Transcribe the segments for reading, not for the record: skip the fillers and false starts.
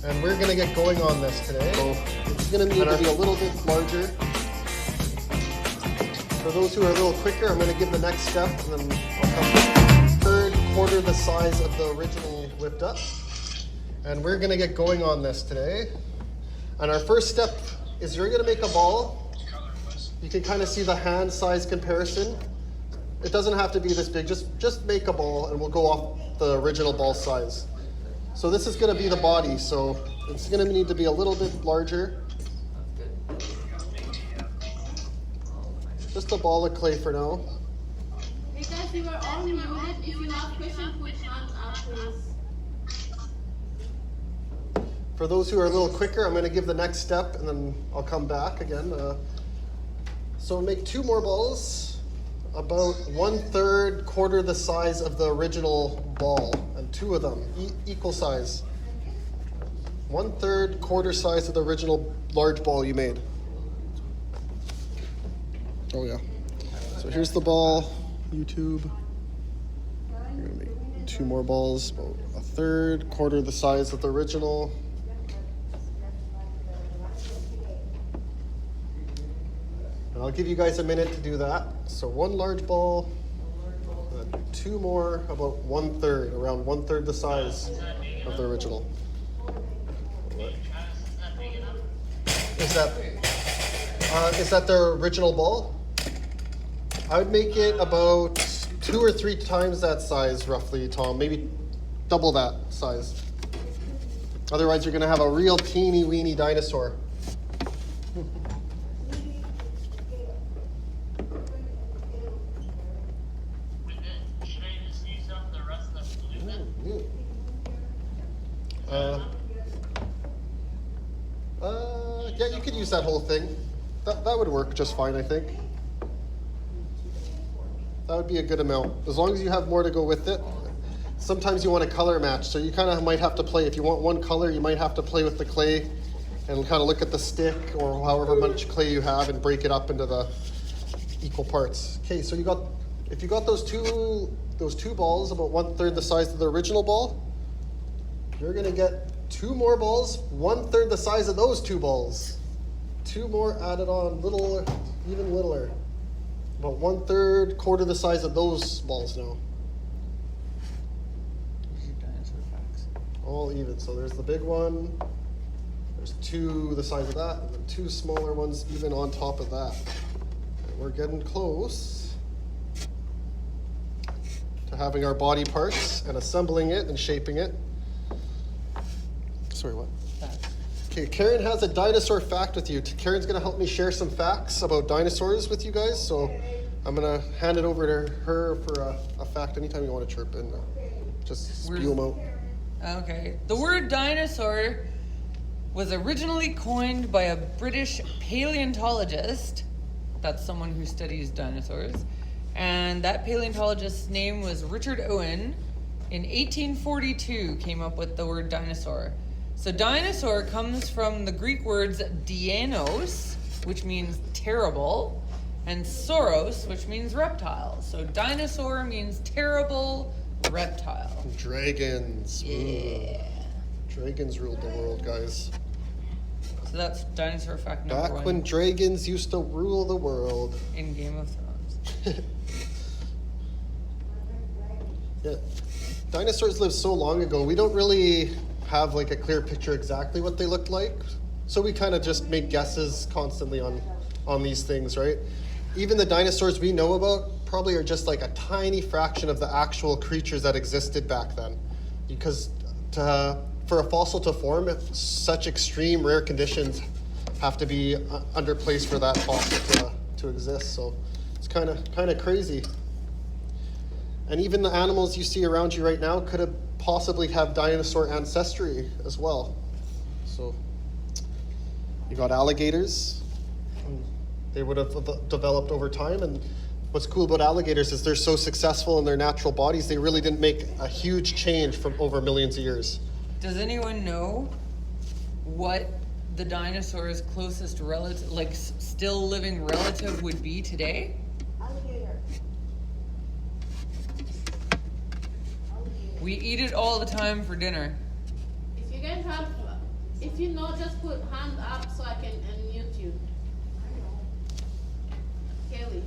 And we're gonna get going on this today. So it's gonna need to be a little bit larger. For those who are a little quicker, I'm gonna give the next step and then I'll come third quarter the size of the original whipped up. And we're gonna get going on this today. And our first step is you're gonna make a ball. You can kind of see the hand size comparison. It doesn't have to be this big, just make a ball and we'll go off the original ball size. So this is gonna be the body, so it's gonna need to be a little bit larger. Just a ball of clay for now. Hey guys, you are all muted. If you have questions, put hands up, please. For those who are a little quicker, I'm gonna give the next step and then I'll come back again. So make 2 more balls, about 1/3, quarter the size of the original ball, and 2 of them, equal size. 1/3, quarter size of the original large ball you made. Oh yeah. So here's the ball, YouTube. We're gonna make 2 more balls, about 1/3, quarter the size of the original. And I'll give you guys a minute to do that. So 1 large ball, and 2 more, about 1/3, around 1/3 the size of the original. Is that the original ball? I would make it about 2 or 3 times that size, roughly, Tom. Maybe double that size. Otherwise, you're gonna have a real teeny weeny dinosaur. Yeah, you could use that whole thing. That would work just fine, I think. That would be a good amount, as long as you have more to go with it. Sometimes you want a color match, so you kind of might have to play. If you want one color, you might have to play with the clay and kind of look at the stick or however much clay you have and break it up into the equal parts. Okay, so if you got those two balls, about 1/3 the size of the original ball, you're gonna get 2 more balls, 1/3 the size of those 2 balls. 2 more added on, even littler. About 1/3, quarter the size of those balls now. All even. So there's the big one. There's 2 the size of that, and then 2 smaller ones even on top of that. And we're getting close to having our body parts and assembling it and shaping it. Sorry, what? Okay, Karen has a dinosaur fact with you. Karen's gonna help me share some facts about dinosaurs with you guys. So I'm gonna hand it over to her for a fact anytime you want to chirp in. Just spew them out. Okay. The word dinosaur was originally coined by a British paleontologist. That's someone who studies dinosaurs. And that paleontologist's name was Richard Owen. In 1842 came up with the word dinosaur. So dinosaur comes from the Greek words dianos, which means terrible, and sauros, which means reptile. So dinosaur means terrible reptile. Dragons. Yeah. Dragons ruled the world, guys. So that's dinosaur fact number 1. Back when dragons used to rule the world. In Game of Thrones. Yeah. Dinosaurs lived so long ago, we don't really have like a clear picture exactly what they looked like. So we kind of just make guesses constantly on these things, right? Even the dinosaurs we know about probably are just like a tiny fraction of the actual creatures that existed back then. Because for a fossil to form, such extreme rare conditions have to be under place for that fossil to exist. So it's kind of crazy. And even the animals you see around you right now could have possibly have dinosaur ancestry as well. So you got alligators. They would have developed over time. And what's cool about alligators is they're so successful in their natural bodies, they really didn't make a huge change from over millions of years. Does anyone know what the dinosaur's closest relative, like still living relative, would be today? Alligator. We eat it all the time for dinner. If you guys have If you know, just put hand up so I can unmute you. Kelly.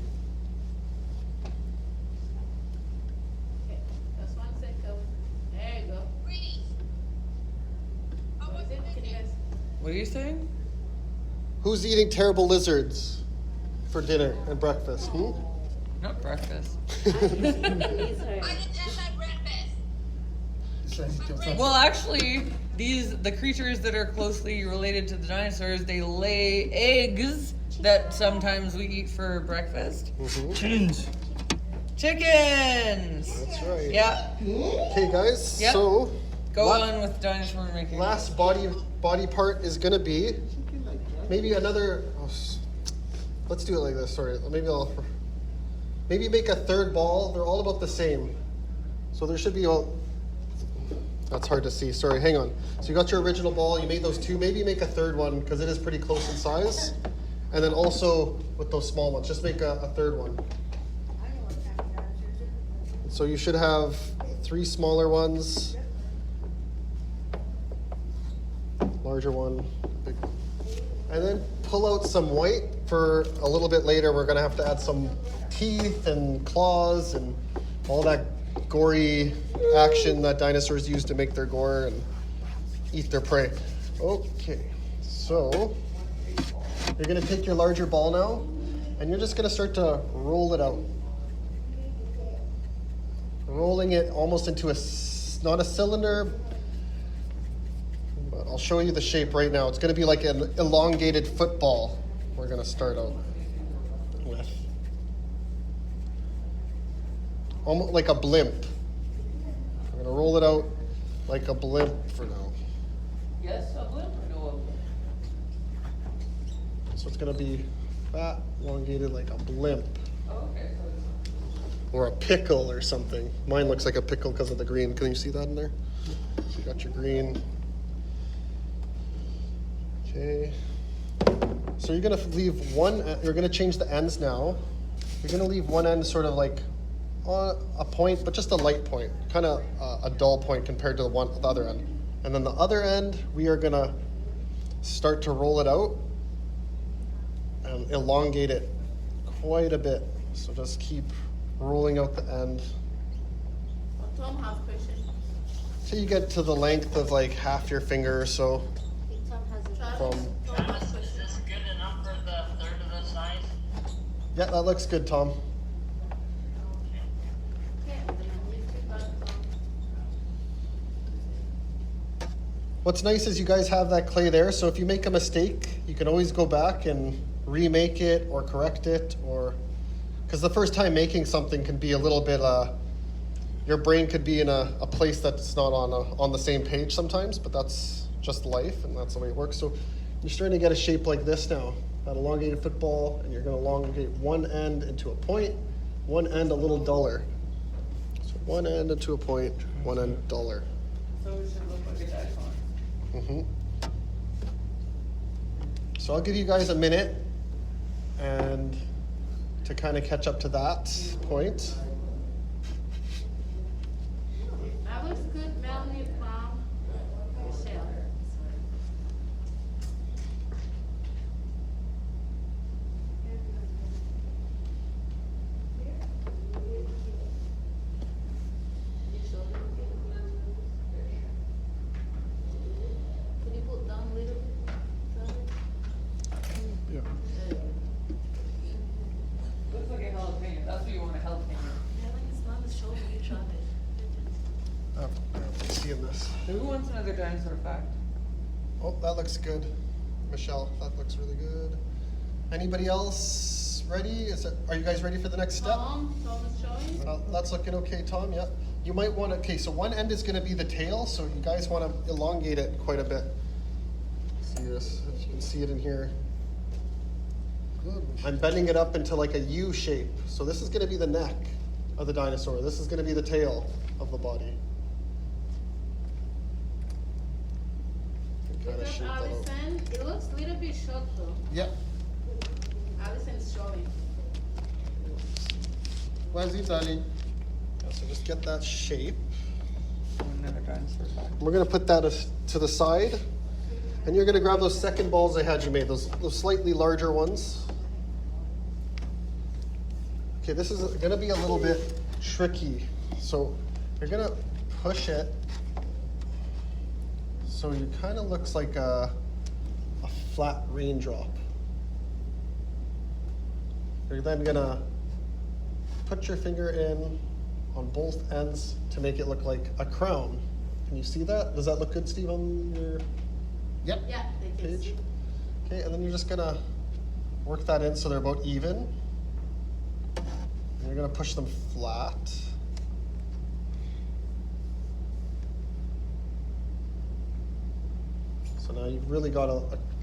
Okay, just 1 second. There you go. What is it? Can you guys? What are you saying? Who's eating terrible lizards for dinner and breakfast? Hmm? Not breakfast. Well, actually, the creatures that are closely related to the dinosaurs, they lay eggs that sometimes we eat for breakfast. Chickens. Chickens. That's right. Yeah. Okay, guys. Yep. So Go la- on with dinosaur making. last body part is gonna be maybe another. Let's do it like this. Sorry. Maybe make a third ball. They're all about the same. So there should be that's hard to see. Sorry, hang on. So you got your original ball, you made those two. Maybe make a third one because it is pretty close in size. And then also with those small ones, just make a third one. So you should have 3 smaller ones, larger one, big one. And then pull out some white for a little bit later. We're gonna have to add some teeth and claws and all that gory action that dinosaurs use to make their gore and eat their prey. Okay, so you're gonna take your larger ball now and you're just gonna start to roll it out. Rolling it almost into not a cylinder, but I'll show you the shape right now. It's gonna be like an elongated football we're gonna start out with. Almost like a blimp. We're gonna roll it out like a blimp for now. Yes, a blimp or no a blimp? So it's gonna be fat, elongated like a blimp. Oh, okay. Or a pickle or something. Mine looks like a pickle because of the green. Can you see that in there? So you got your green. Okay. So you're gonna leave you're gonna change the ends now. You're gonna leave one end sort of like on a point, but just a light point, kind of a dull point compared to the other end. And then the other end, we are gonna start to roll it out and elongate it quite a bit. So just keep rolling out the end Tom has question. till you get to the length of like half your finger or so. From Tom has Is question. this good enough for the third of the size? yeah, that looks good, Tom. Okay, I'm gonna mute you back, Tom. What's nice is you guys have that clay there, so if you make a mistake, you can always go back and remake it or correct it, or because the first time making something can be a little bit your brain could be in a place that's not on the same page sometimes, but that's just life and that's the way it works. So you're starting to get a shape like this now, that elongated football, and you're going to elongate one end into a point, one end a little duller. So one end into a point, one end duller. So it should look like a diamond. So I'll give you guys a minute and to kind of catch up to that point. That looks good, Melanie from Michelle. Can you put down a little bit? Yeah. Looks like a jalapeno. That's what you want, a jalapeno. Melanie's mom is showing you try it. Seeing this. Who wants another dinosaur fact? Oh, that looks good. Michelle, that looks really good. Anybody else ready? Are you guys ready for the next step? Tom is showing. That's looking okay, Tom. Yeah. You might want to. Okay, so one end is going to be the tail, so you guys want to elongate it quite a bit. See this? If you can see it in here. Good. I'm bending it up into like a U shape. So this is going to be the neck of the dinosaur. This is going to be the tail of the body. Kind of Because shape that out. Allison, it looks a little bit short though. Yep. Allison's showing. Where's it, darling? Yeah, so just get that shape. Another dinosaur fact. We're going to put that to the side. And you're gonna grab those second balls I had you made, those slightly larger ones. Okay, this is gonna be a little bit tricky. So you're gonna push it so it kind of looks like a flat raindrop. You're then gonna put your finger in on both ends to make it look like a crown. Can you see that? Does that look good, Steve, on your Yeah, they can page? see. Okay, and then you're just gonna work that in so they're about even. And you're gonna push them flat. So now you've really got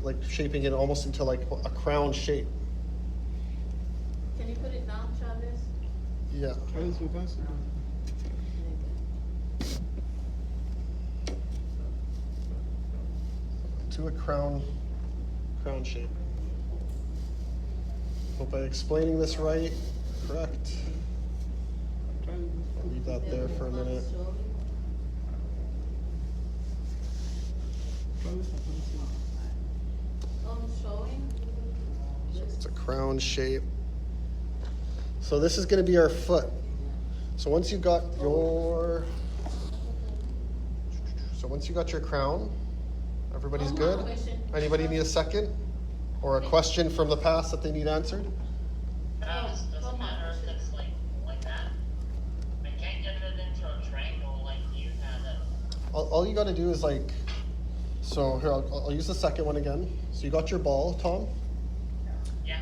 like shaping it almost into like a crown shape. Can you put it down, Travis? Yeah. To a crown shape. Hope I'm explaining this right, correct? I'll leave that there for a minute. Showing. It's a crown shape. So this is going to be our foot. So once you got your crown, everybody's One more good? question. Anybody need a second? Or a question from the past that they need answered? Travis, doesn't matter if it's like that. I can't get it into a triangle like you had it. All you got to do is like, so here, I'll use the second one again. So you got your ball, Tom. Yeah.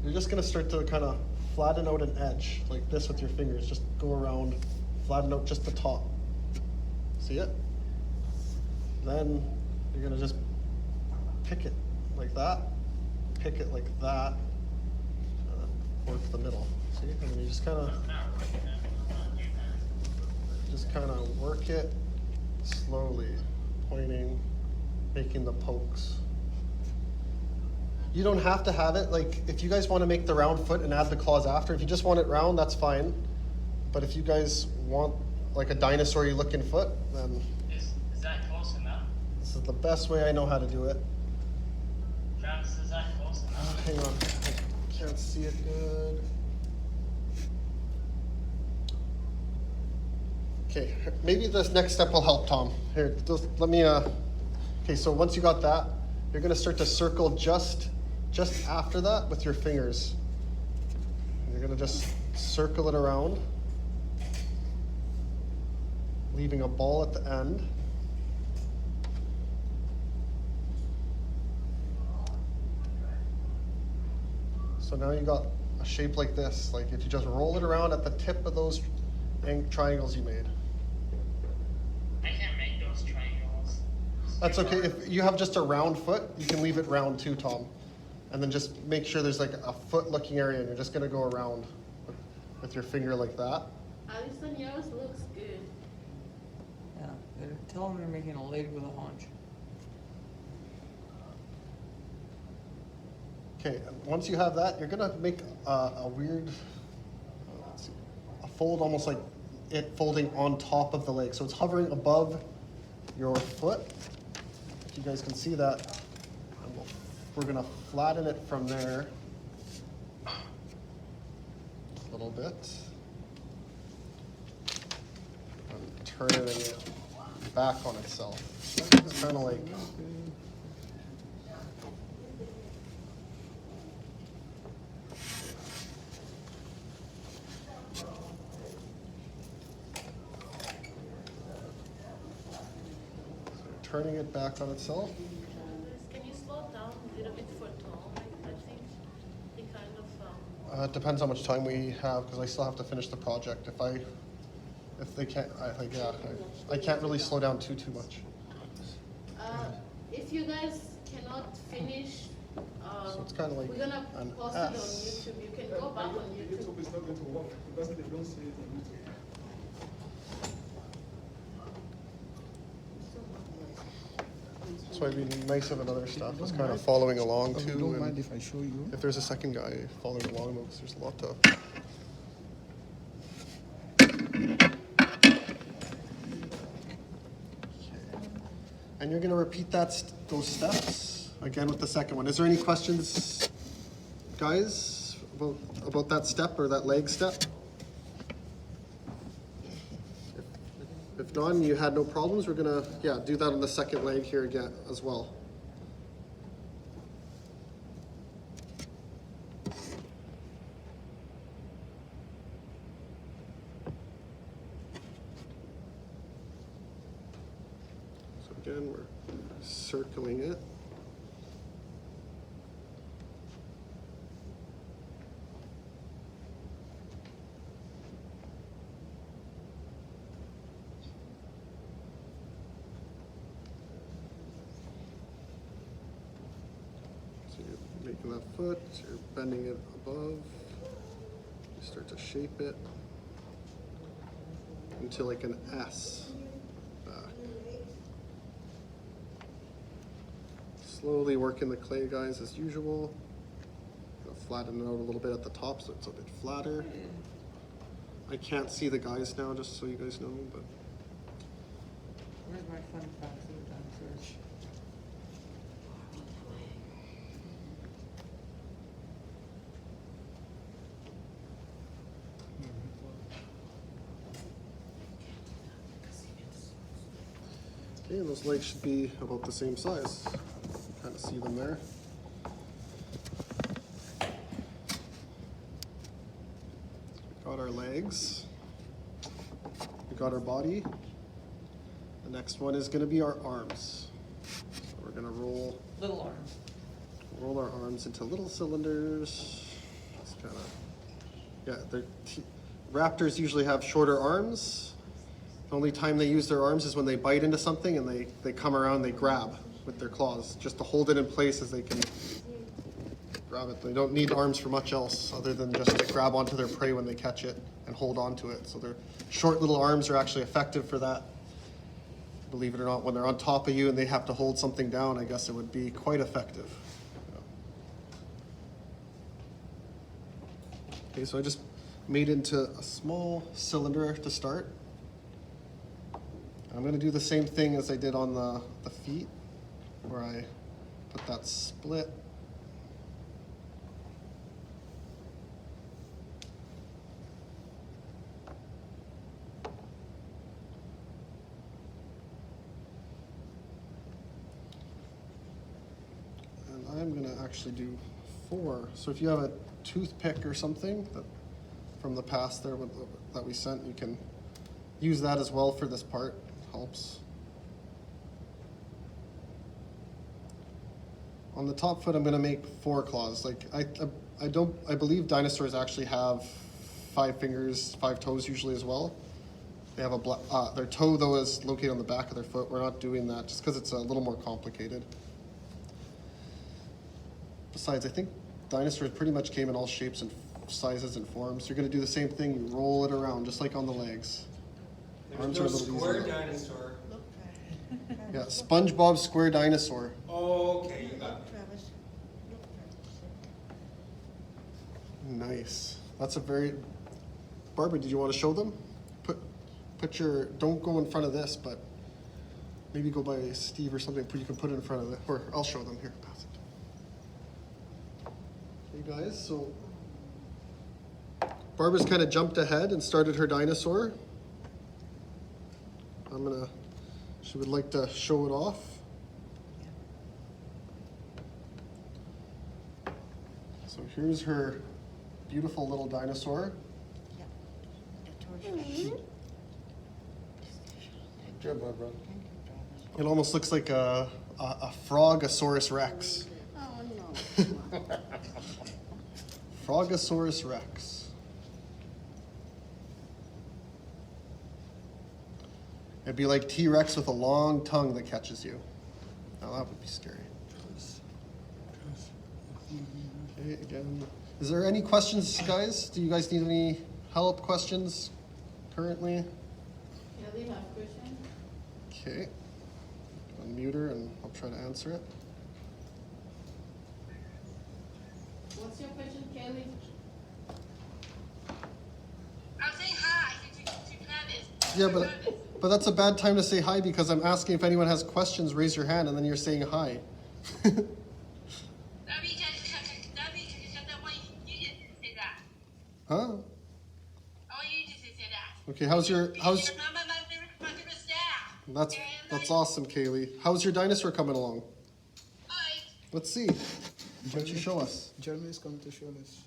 You're just going to start to kind of flatten out an edge like this with your fingers. Just go around, flatten out just the top. See it? Then you're going to just pick it like that, pick it like that, and then work the middle. See? And then you just kind of work it slowly, pointing, making the pokes. You don't have to have it, like, if you guys want to make the round foot and add the claws after, if you just want it round, that's fine. But if you guys want like a dinosaur-y looking foot, then Is that close enough? this is the best way I know how to do it. Travis, is that close enough? Hang on, I can't see it good. Okay, maybe this next step will help, Tom. Here, just let me, okay, so once you got that, you're gonna start to circle just after that with your fingers. You're gonna just circle it around, leaving a ball at the end. So now you got a shape like this, like if you just roll it around at the tip of those triangles you made. I can't make those triangles. That's okay, if you have just a round foot, you can leave it round too, Tom. And then just make sure there's like a foot looking area and you're just gonna go around with your finger like that. Alison, yours looks good. Yeah, tell them you're making a leg with a haunch. Okay, and once you have that, you're gonna make a weird, let's see, a fold almost like it folding on top of the leg. So it's hovering above your foot. If you guys can see that, and we're gonna flatten it from there a little bit. And turning it back on itself. It's kind of like, turning it back on itself. Can you slow down a little bit for Tom? I think he kind of. It depends how much time we have, because I still have to finish the project. If they can't, I can't really slow down too much. If you guys cannot finish, So it's kind of like we're gonna an post it on S. YouTube. You can go back on YouTube. It's not going to work because they don't see it on YouTube. So it'd be nice if another staff was kind of following along too. Don't and mind if I show you. if there's a second guy following along, because there's a lot to. And you're gonna repeat those steps again with the second one. Is there any questions, guys, about that step or that leg step? If not, and you had no problems, we're gonna, do that on the second leg here again as well. So again, we're circling it. So you're making that foot, you're bending it above, you start to shape it into like an S back. Slowly working the clay, guys, as usual. Gonna flatten it out a little bit at the top so it's a bit flatter. I can't see the guys now, just so you guys know, but Where's my fun facts of the dinosaurs? okay, and those legs should be about the same size. Kind of see them there. We got our legs. We got our body. The next one is going to be our arms. So we're going to roll Little arms. our arms into little cylinders. Just kind of, raptors usually have shorter arms. The only time they use their arms is when they bite into something and they come around, they grab with their claws just to hold it in place as they can grab it. They don't need arms for much else other than just to grab onto their prey when they catch it and hold on to it. So their short little arms are actually effective for that. Believe it or not, when they're on top of you and they have to hold something down, I guess it would be quite effective. Okay, so I just made into a small cylinder to start. I'm going to do the same thing as I did on the feet, where I put that split. And I'm going to actually do 4. So if you have a toothpick or something from the past there that we sent, you can use that as well for this part. Helps. On the top foot, I'm going to make 4 claws. Like I believe dinosaurs actually have 5 fingers, 5 toes usually as well. They have their toe though is located on the back of their foot. We're not doing that just because it's a little more complicated. Besides, I think dinosaurs pretty much came in all shapes and sizes and forms. You're going to do the same thing. You roll it around just like on the legs. Arms are a little square easier. dinosaur. Yeah, SpongeBob Square Dinosaur. Oh, okay, you got it. Travis, look, Travis. Nice. That's a very. Barbara, did you want to show them? Put your. Don't go in front of this, but maybe go by Steve or something. You can put it in front of the. Or I'll show them here. Pass it. Hey guys, so Barbara's kind of jumped ahead and started her dinosaur. She would like to show it off. So here's her beautiful little dinosaur. Yeah. The torso. Good job, Barbara. Thank you, Travis. It almost looks like a Frogosaurus Rex. Oh, no. Frogosaurus Rex. It'd be like T-Rex with a long tongue that catches you. Now that would be scary. Okay, again. Is there any questions, guys? Do you guys need any help, questions currently? Kelly, have a question? Okay. Unmute her and I'll try to answer it. What's your question, Kelly? I'm saying hi to Travis. Yeah, But that's a bad time to say hi because I'm asking if anyone has questions, raise your hand, and then you're saying hi. Huh? Okay, how's that's awesome, Kaylee. How's your dinosaur coming along? Let's see. Why don't you show us? Jeremy's come to show us.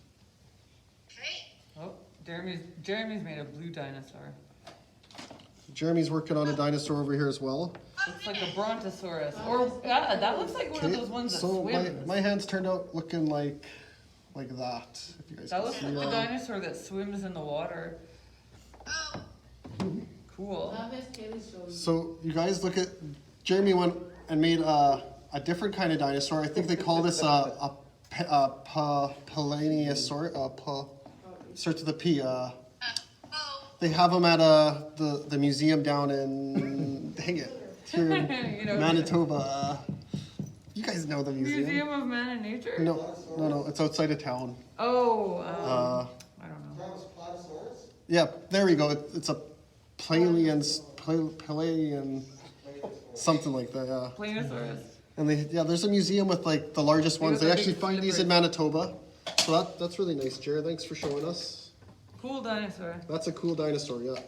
Oh, Jeremy's made a blue dinosaur. Jeremy's working on a dinosaur over here as well. Looks like a brontosaurus. Or yeah, that looks like one of those ones that so swims. my hands turned out looking like that. If you guys That can looks see, like a dinosaur that swims in the water. Cool. Now here's Kaylee showing. So you guys look at Jeremy went and made a different kind of dinosaur. I think they call this a Palaeosaur. Starts with a P. They have them at the museum down in dang it here in You know, Manitoba. You guys know the museum? Museum of Man and Nature? No, it's outside of town. Oh, I don't know. Yeah, there we go. It's a Palaeon, something like that. Yeah. Plainosaurus. And there's a museum with like the largest ones. They the actually big find these in flippers. Manitoba. So that's really nice, Jared. Thanks for showing us. Cool dinosaur. That's a cool dinosaur, yeah.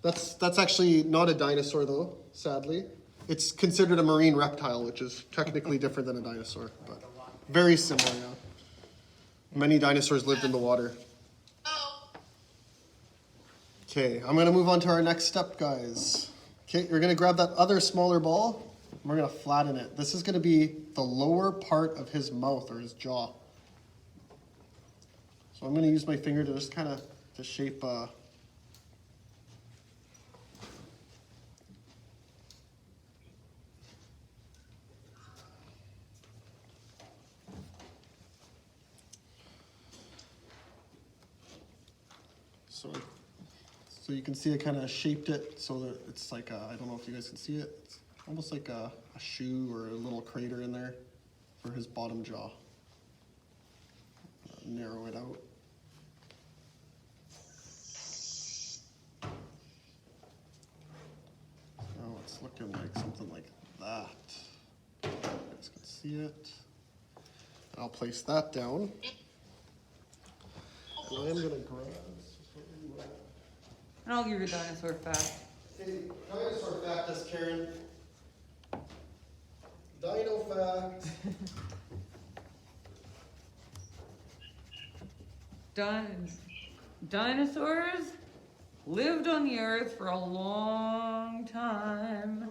That's actually not a dinosaur though, sadly. It's considered a marine reptile, which is technically different than a dinosaur, but very similar, yeah. Many dinosaurs lived in the water. Okay, I'm gonna move on to our next step, guys. Okay, you're gonna grab that other smaller ball, and we're gonna flatten it. This is gonna be the lower part of his mouth or his jaw. So I'm gonna use my finger to just kind of to shape So you can see I kind of shaped it so that it's like I don't know if you guys can see it. It's almost like a shoe or a little crater in there for his bottom jaw. Narrow it out. Now it's looking like something like that. You guys can see it. I'll place that down. And I'm gonna grab. And I'll give you a dinosaur fact. Okay, dinosaur fact is Karen. Dino fact. Dinosaurs lived on the earth for a long time.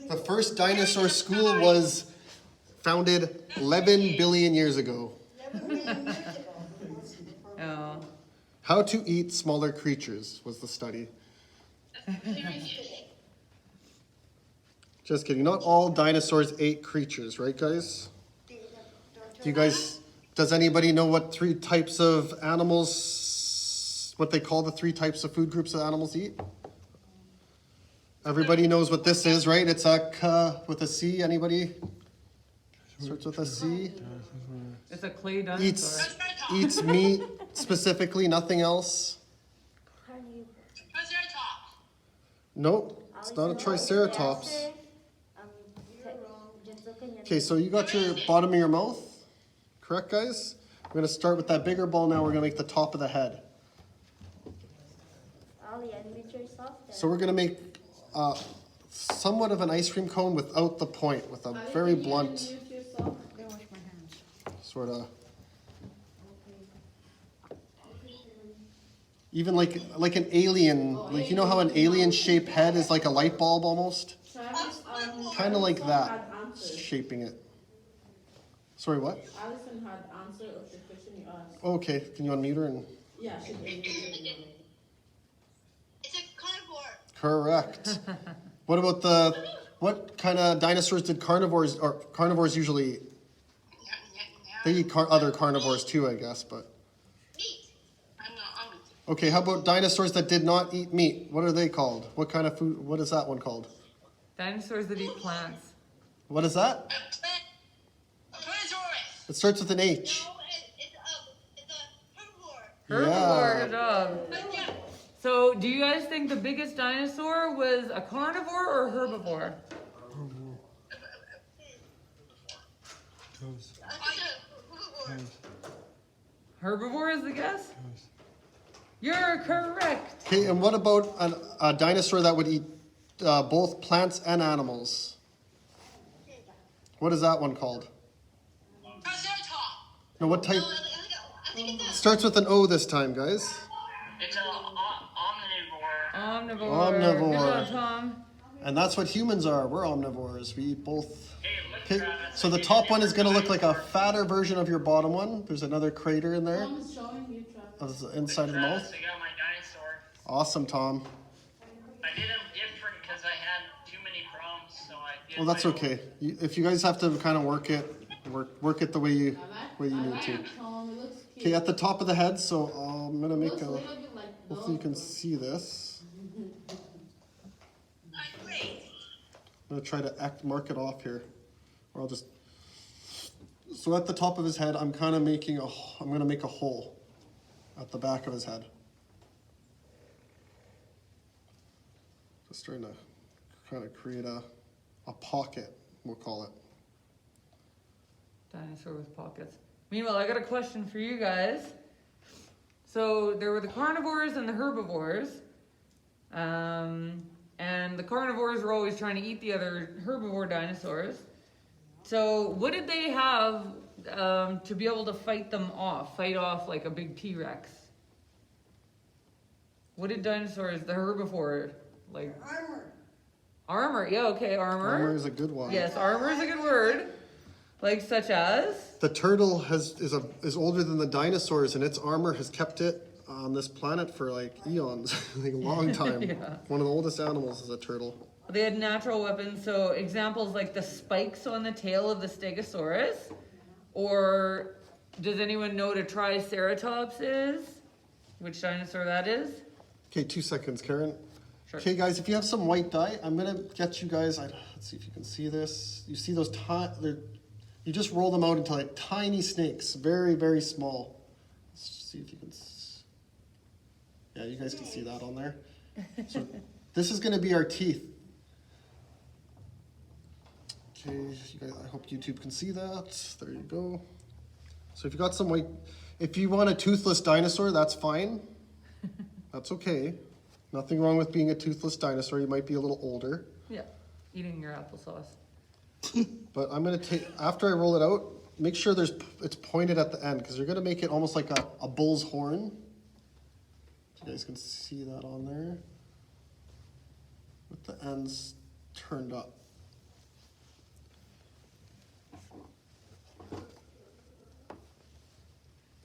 The first dinosaur school was founded 11 billion years ago. Oh. How to eat smaller creatures was the study. Just kidding. Not all dinosaurs ate creatures, right, guys? Does anybody know what three types of animals, what they call the three types of food groups that animals eat? Everybody knows what this is, right? It's a with a C. Anybody? Starts with a C. It's a clay dinosaur. Eats meat specifically, nothing else. Nope, it's not a triceratops. Okay, so you got your bottom of your mouth, correct, guys? We're gonna start with that bigger ball now. We're gonna make the top of the head. So we're gonna make somewhat of an ice cream cone without the point, with a very blunt sort of. Even like an alien, like you know how an alien shaped head is like a light bulb almost? Kind of like that, shaping it. Sorry, what? Allison had answer of the question you asked. Okay, can you unmute her? And... Yeah, she did. It's a carnivore. Correct. What about what kind of dinosaurs did carnivores usually eat? They eat other carnivores too, I guess, but. Meat. I'm not. Okay, how about dinosaurs that did not eat meat? What are they called? What kind of food, what is that one called? Dinosaurs that eat plants. What is that? Tyrannosaurus. It starts with an H. No, it's a herbivore. Herbivore, Yeah. good job. But yeah, So, do you guys think the biggest dinosaur was a carnivore or a herbivore? Toes. Herbivore is the guess? You're correct. Okay, and what about a dinosaur that would eat both plants and animals? What is that one called? No, what type? Starts with an O this time, guys. It's an omnivore. Omnivore. Omnivore. Good job, Tom. And that's what humans are. We're omnivores. We eat both. Hey, look, Okay, Travis, so the it's top one is different going to look like a dinosaur. fatter version of your bottom one. There's another crater in there. Tom is showing you, Travis. Of the inside of the Travis, mouth. I got my dinosaur. Awesome, Tom. I did them different because I had too many problems, so I did. Well, that's my own. okay. If you guys have to kind of work it the way you need to. Tom, it looks cute. Okay, at the top of the head. So I'm gonna make Looks a a. little bit like Hopefully you can dog. see this. I'm gonna try to mark it off here, or I'll just. So at the top of his head, I'm kind of making I'm gonna make a hole at the back of his head. Just trying to kind of create a pocket, we'll call it. Dinosaur with pockets. Meanwhile, I got a question for you guys. So there were the carnivores and the herbivores. And the carnivores were always trying to eat the other herbivore dinosaurs. So what did they have to be able to fight off like a big T-Rex? What did dinosaurs, the herbivore, like? Armor. Armor, yeah, okay, armor. Armor is a good one. Yes, armor is a good word. Like such as? The turtle is older than the dinosaurs, and its armor has kept it on this planet for like eons, like a long time. Yeah. One of the oldest animals is a turtle. They had natural weapons, so examples like the spikes on the tail of the Stegosaurus, or does anyone know what a Triceratops is? Which dinosaur that is? Okay, 2 seconds, Karen. Sure. Okay, guys, if you have some white dye, I'm gonna get you guys. Let's see if you can see this. You see those you just roll them out into like tiny snakes, very, very small. Let's see if you can. Yeah, you guys can see that on there. So this is gonna be our teeth. Okay, you guys, I hope YouTube can see that. There you go. So if you got some white, if you want a toothless dinosaur, that's fine. That's okay. Nothing wrong with being a toothless dinosaur. You might be a little older. Yeah, eating your applesauce. But I'm gonna take, after I roll it out, make sure it's pointed at the end, because you're gonna make it almost like a bull's horn. You guys can see that on there. With the ends turned up.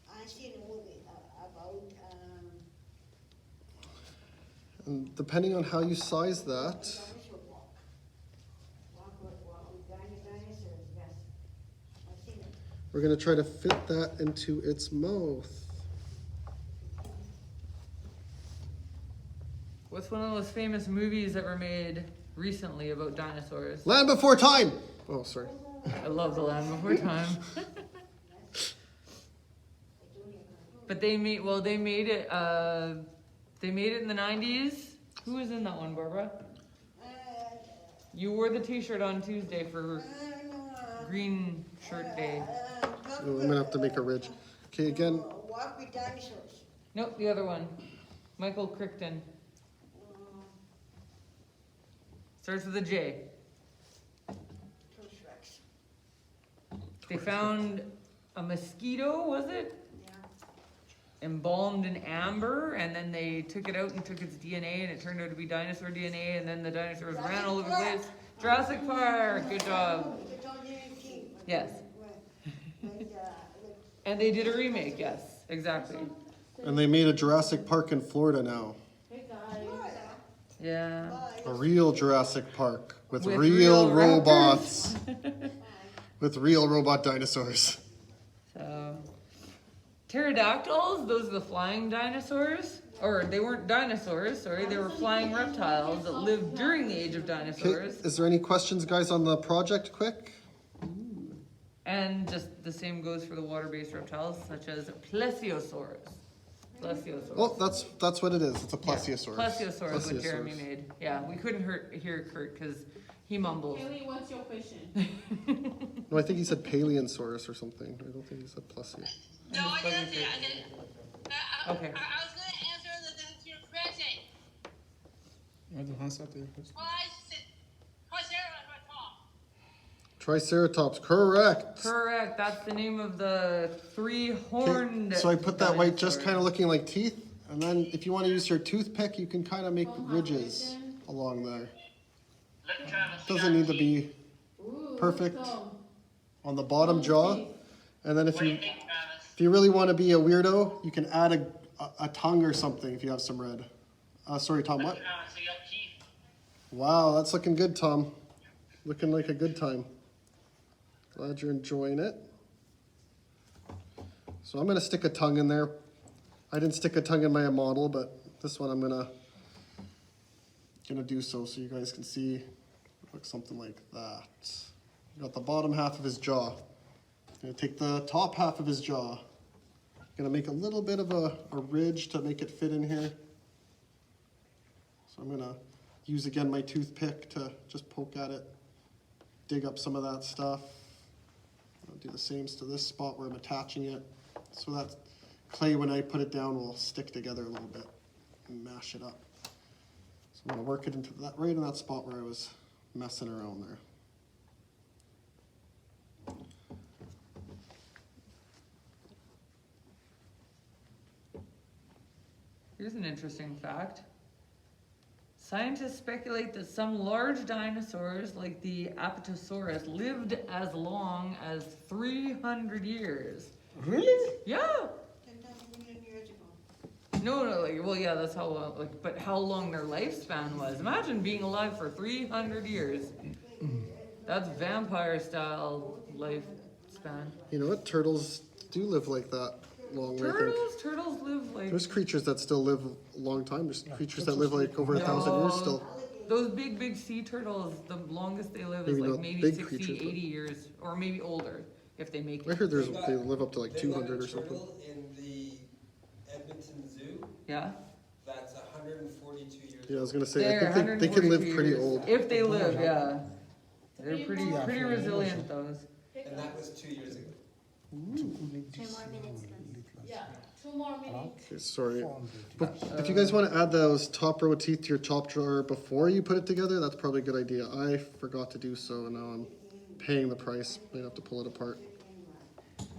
I seen a movie about, And depending on how you size that, dinosaur walk. Walk with dinosaurs, yes. I seen it. we're gonna try to fit that into its mouth. What's one of those famous movies that were made recently about dinosaurs? Land Before Time! Oh, sorry. I love The Land Before Time. But they made it in the 90s. Who was in that one, Barbara? You wore the t-shirt on Tuesday for Green Shirt Day. Oh, I'm gonna have to make a ridge. Okay, again, Walk with dinosaurs. Nope, the other one. Michael Crichton. Starts with a J. T-Rex. They found a mosquito, was it? Yeah. Embalmed in amber, and then they took it out and took its DNA, and it turned out to be dinosaur DNA, and then the dinosaurs ran all over the place. Jurassic Park, good job. 2018. Yes. And they did a remake, yes, exactly. and they made a Jurassic Park in Florida now. Hey guys. Yeah. A real Jurassic Park with With real real robots. With real robot dinosaurs. So, pterodactyls, those are the flying dinosaurs. Or they weren't dinosaurs, sorry, they were flying reptiles that lived during the age of Okay, dinosaurs. is there any questions, guys, on the project quick? And just the same goes for the water-based reptiles, such as Plesiosaurus. Plesiosaurus. Oh, that's what it is. It's a Yeah, plesiosaurus. Plesiosaurus is what Jeremy Plesiosaurus. made. Yeah, we couldn't hear Kurt because he mumbles. Haley, what's your question? No, I think he said Paleonsaurus or something. I don't think he said plesio. No, I didn't say. Okay. I was gonna answer your question. You want to answer to your question? Well, I said, Triceratops, correct. Correct. That's the name of the three-horned. So I put that white just dinosaur. kind of looking like teeth, and then if you want to use your toothpick, you can kind of make From ridges Hawkinson. along there. Look, Travis. Doesn't need to be Ooh, Perfect. Tom. on the bottom jaw. And then if What do you you think, Travis? if you really want to be a weirdo, you can add a tongue or something if you have some red. Sorry, Tom. What? Travis, you got teeth. Wow, that's looking good, Tom. Looking like a good time. Glad you're enjoying it. So I'm gonna stick a tongue in there. I didn't stick a tongue in my model, but this one I'm gonna do so you guys can see. It looks something like that. Got the bottom half of his jaw. Gonna take the top half of his jaw. Gonna make a little bit of a ridge to make it fit in here. So I'm gonna use again my toothpick to just poke at it, dig up some of that stuff. I'll do the same to this spot where I'm attaching it. So that clay, when I put it down, will stick together a little bit and mash it up. So I'm gonna work it into that, right in that spot where I was messing around there. Here's an interesting fact. Scientists speculate that some large dinosaurs, like the Apatosaurus, lived as long as 300 years. Really? Yeah. 10,000 million years ago. No, like, well, yeah, that's how long, but how long their lifespan was. Imagine being alive for 300 years. That's vampire style lifespan. You know what? Turtles do live like that long, I think. Turtles live like There's creatures that still live a long time. There's creatures that live like over 1,000 years still. Those big sea turtles, the longest they live is Maybe like not maybe big 60, creatures, but- 80 years, or maybe older if they make I it. heard they live up to like 200 or something. They've got a turtle in the Edmonton Zoo Yeah? that's 142 years Yeah, I was old. gonna say, They're I think they can live 142 pretty years. old. If they live, yeah. They're pretty Yeah, pretty for resilient, those. And that was 2 years ago. 2 more minutes. Yeah, 2 more minutes. Okay, sorry. 400. But if you guys want to add those top row of teeth to your top drawer before you put it together, that's probably a good idea. I forgot to do so, and now I'm paying the price. Might have to pull it apart.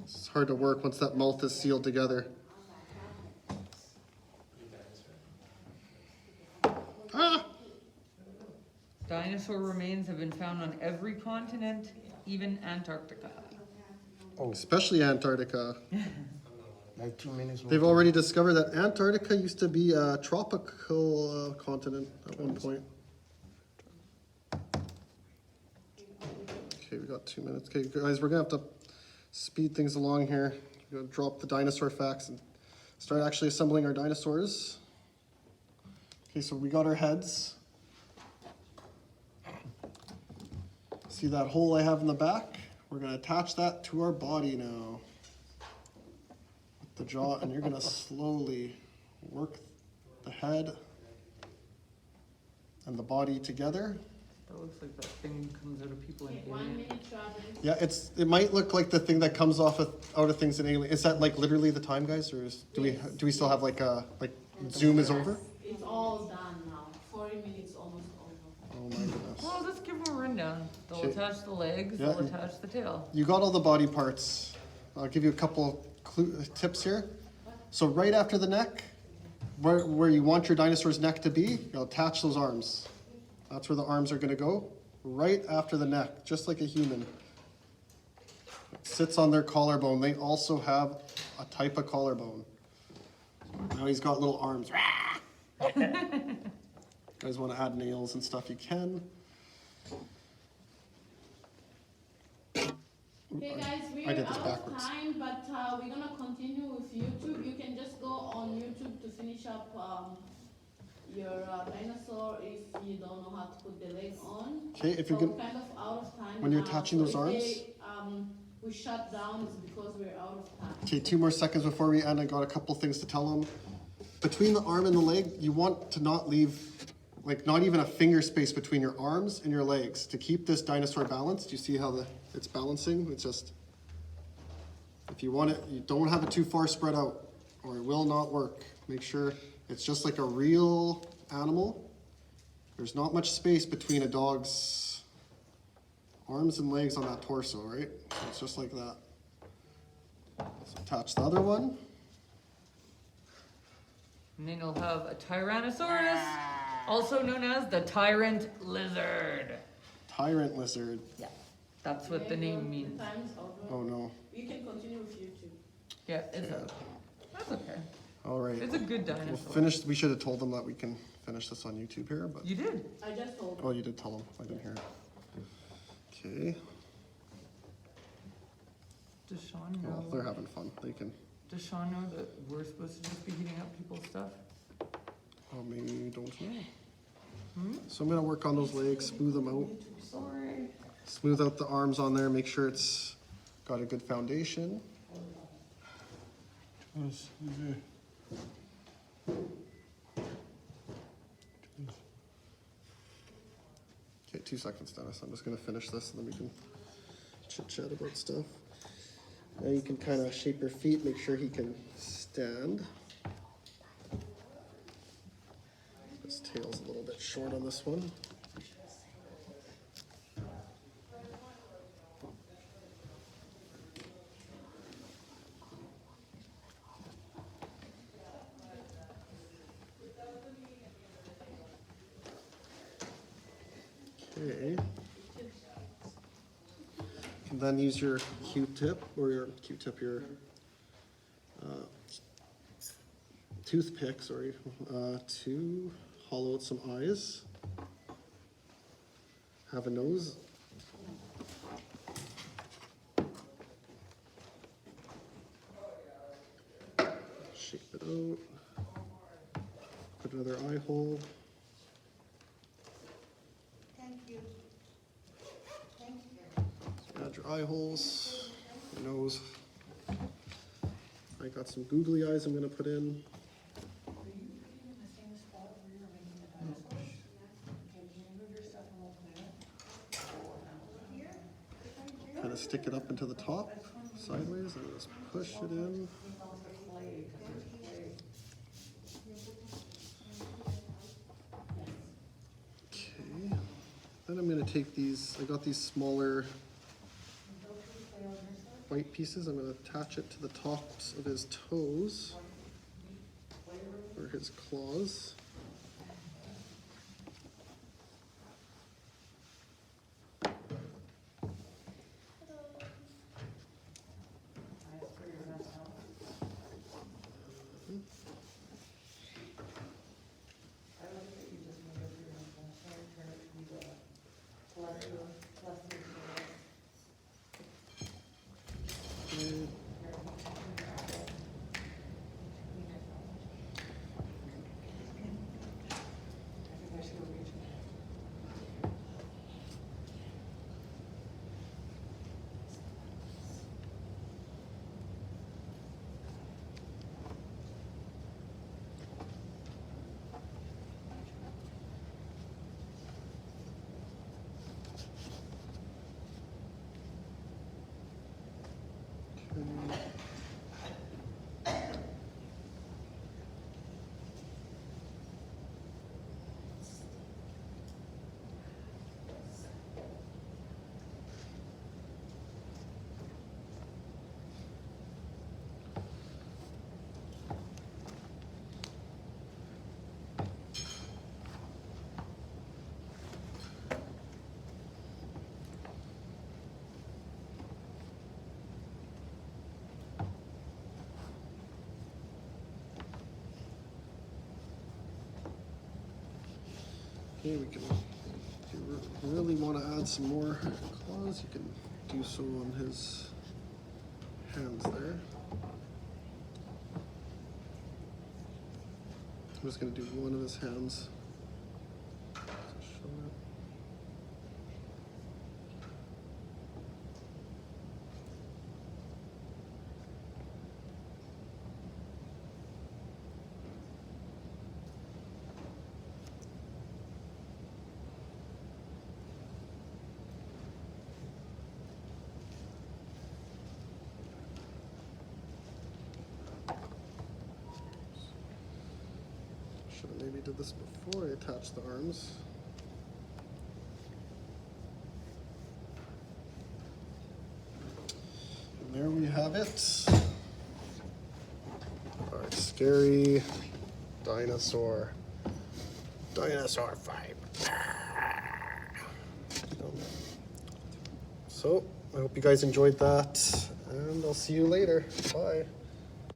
It's hard to work once that mouth is sealed together. Ah! Dinosaur remains have been found on every continent, even Antarctica. Oh, Especially Antarctica. like 2 minutes. They've already discovered that Antarctica used to be a tropical continent at one point. Okay, we got 2 minutes. Okay, guys, we're gonna have to speed things along here. We're gonna drop the dinosaur facts and start actually assembling our dinosaurs. Okay, so we got our heads. See that hole I have in the back? We're gonna attach that to our body now. With the jaw, and you're gonna slowly work the head and the body together. That looks like that thing comes out of people in Okay, 1 Alien. minute, Travis. Yeah, it might look like the thing that comes out of things in Alien. Is that like literally the time, guys, or do we still have like Zoom is over? It's all done now. 40 minutes almost over. Oh my goodness. Well, let's give them a rundown. They'll Okay. attach the legs, Yeah, they'll and- attach the tail. You got all the body parts. I'll give you a couple tips here. So right after the neck, where you want your dinosaur's neck to be, you'll attach those arms. That's where the arms are gonna go. Right after the neck, just like a human. It sits on their collarbone. They also have a type of collarbone. Now he's got little arms. You guys want to add nails and stuff, you can. Okay, guys, I we're did this out backwards. of time, but we're gonna continue with YouTube. You can just go on YouTube to finish up your dinosaur if you don't know how to put the leg on. Okay, if So you we're can, kind of out of time when you're now. attaching So those if arms? they, we shut down is because we're out of time. Okay, 2 more seconds before we end. I got a couple things to tell them. Between the arm and the leg, you want to not leave, like, not even a finger space between your arms and your legs to keep this dinosaur balanced. You see how it's balancing? It's just, if you want it, you don't have it too far spread out or it will not work. Make sure it's just like a real animal. There's not much space between a dog's arms and legs on that torso, right? So it's just like that. So attach the other one. And then you'll have a Tyrannosaurus, also known as the tyrant lizard. Tyrant lizard. Yeah, that's what the name The means. time's over. Oh no. You can continue with YouTube. Yeah, that's okay. All right. It's a good We'll dinosaur. finish. We should have told them that we can finish this on YouTube here, but You did. I just told you. oh, you did tell them. I didn't hear it. Okay. Does Sean Well, know? they're having fun. They can. Does Sean know that we're supposed to just be heating up people's stuff? Oh, maybe don't know. Hmm? So I'm gonna work on those legs, smooth them out, Sorry. smooth out the arms on there, make sure it's got a good foundation. Okay, 2 seconds, Dennis. I'm just gonna finish this and then we can chit chat about stuff. Now you can kind of shape your feet, make sure he can stand. His tail's a little bit short on this one. Okay. You can then use your Q-tip or your toothpick, sorry, to hollow out some eyes. Have a nose. Shape it out. Put another eye hole. Thank you. Thank you. Add your eye holes, your nose. I got some googly eyes I'm gonna put in. Kind of stick it up into the top, sideways, and just push it in. Okay. Then I'm gonna take these, I got these smaller white pieces. I'm gonna attach it to the tops of his toes, or his claws. Okay. Okay, we can, if you really want to add some more claws, you can do so on his hands there. I'm just going to do one of his hands. To show it. already did this before I attached the arms. And there we have it. Our scary dinosaur. Dinosaur fight. So, I hope you guys enjoyed that, and I'll see you later. Bye.